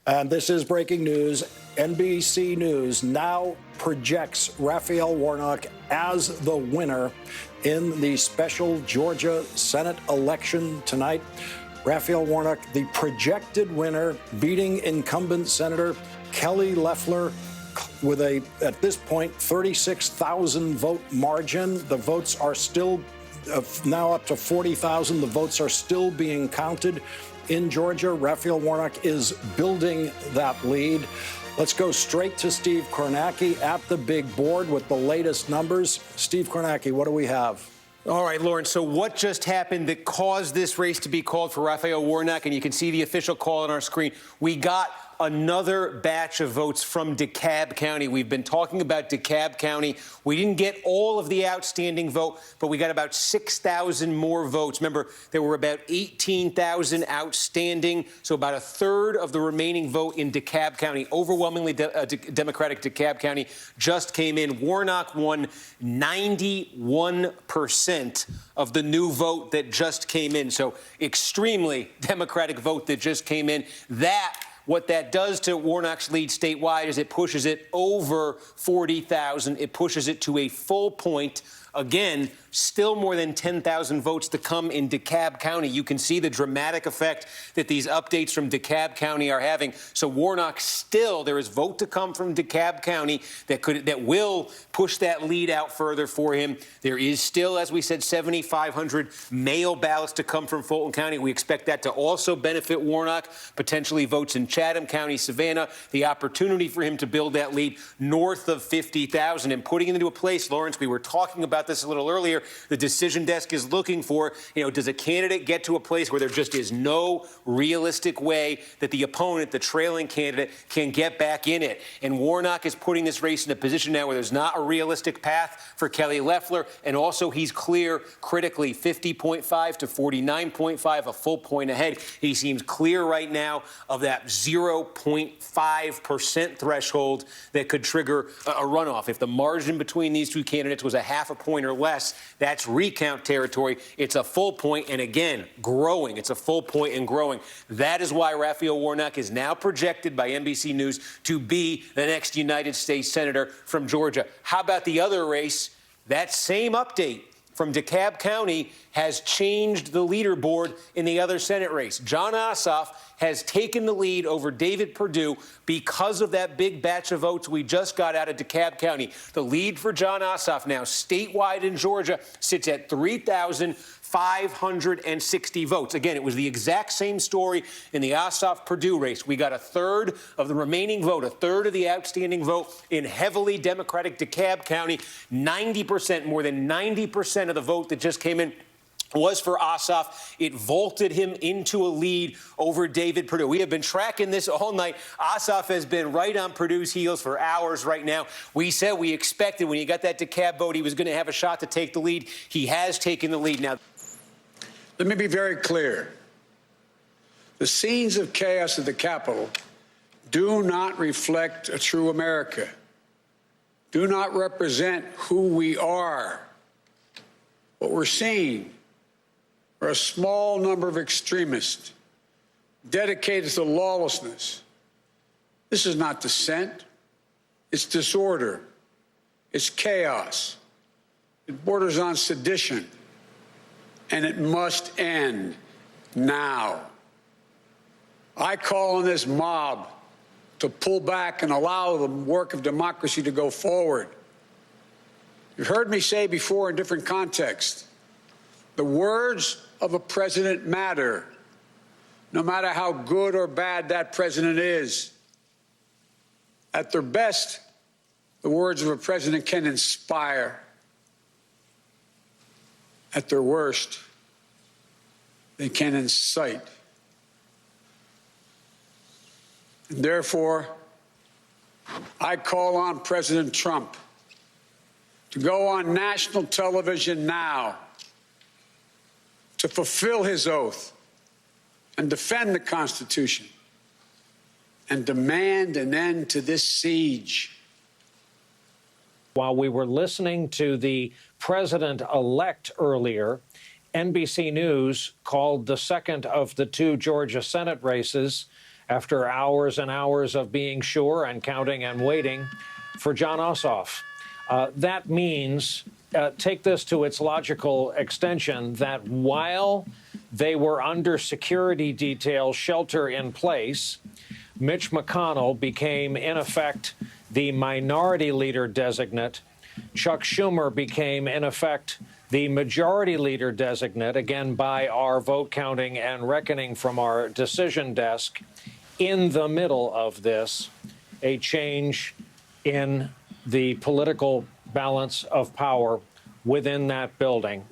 And this is breaking news. NBC News now projects Raphael Warnock as the winner in the special Georgia Senate election tonight. Raphael Warnock, the projected winner, beating incumbent Senator Kelly Loeffler with a, at this point, 36,000 vote margin. The votes are still now up to 40,000. The votes are still being counted in Georgia. Raphael Warnock is building that lead. Let's go straight to Steve Kornacki at the big board with the latest numbers. Steve Kornacki, what do we have? All right, Lauren, so what just happened that caused this race to be called for Raphael Warnock? And you can see the official call on our screen. We got another batch of votes from DeKalb County. We've been talking about DeKalb County. We didn't get all of the outstanding vote, but we got about 6,000 more votes. Remember, there were about 18,000 outstanding, so about a third of the remaining vote in DeKalb County, overwhelmingly Democratic DeKalb County, just came in. Warnock won 91% of the new vote that just came in, so extremely Democratic vote that just came in. What that does to Warnock's lead statewide is it pushes it over 40,000. It pushes it to a full point. Again, still more than 10,000 votes to come in DeKalb County. You can see the dramatic effect that these updates from DeKalb County are having. So Warnock still, there is vote to come from DeKalb County that will push that lead out further for him. There is still, as we said, 7,500 mail ballots to come from Fulton County. We expect that to also benefit Warnock, potentially votes in Chatham County, Savannah, the opportunity for him to build that lead north of 50,000 and putting it into a place, Lawrence, we were talking about this a little earlier. The decision desk is looking for, does a candidate get to a place where there just is no realistic way that the opponent, the trailing candidate, can get back in it? And Warnock is putting this race in a position now where there's not a realistic path for Kelly Loeffler, and also he's clear critically, 50.5 to 49.5, a full point ahead. He seems clear right now of that 0.5% threshold that could trigger a runoff. If the margin between these two candidates was a half a point or less, that's recount territory. It's a full point, and again, growing. It's a full point and growing. That is why Raphael Warnock is now projected by NBC News to be the next United States Senator from Georgia. How about the other race? That same update from DeKalb County has changed the leaderboard in the other Senate race. Jon Ossoff has taken the lead over David Perdue because of that big batch of votes we just got out of DeKalb County. The lead for Jon Ossoff now statewide in Georgia sits at 3,560 votes. Again, it was the exact same story in the Ossoff-Perdue race. We got a third of the remaining vote, a third of the outstanding vote in heavily Democratic DeKalb County. 90%, more than 90% of the vote that just came in was for Ossoff. It vaulted him into a lead over David Perdue. We have been tracking this all night. Ossoff has been right on Perdue's heels for hours right now. We said we expected when he got that DeKalb vote, he was going to have a shot to take the lead. He has taken the lead now. Let me be very clear. The scenes of chaos at the Capitol do not reflect a true America, do not represent who we are. What we're seeing are a small number of extremists dedicated to lawlessness. This is not dissent. It's disorder. It's chaos. It borders on sedition. And it must end now. I call on this mob to pull back and allow the work of democracy to go forward. You've heard me say before in different contexts, the words of a president matter, no matter how good or bad that president is. At their best, the words of a president can inspire. At their worst, they can incite. And therefore, I call on President Trump to go on national television now to fulfill his oath and defend the Constitution and demand an end to this siege. While we were listening to the president-elect earlier, NBC News called the second of the two Georgia Senate races after hours and hours of being sure and counting and waiting for Jon Ossoff. That means, take this to its logical extension, that while they were under security detail shelter in place, Mitch McConnell became, in effect, the minority leader designate. Chuck Schumer became, in effect, the majority leader designate, again, by our vote counting and reckoning from our decision desk. In the middle of this, a change in the political balance of power within that building.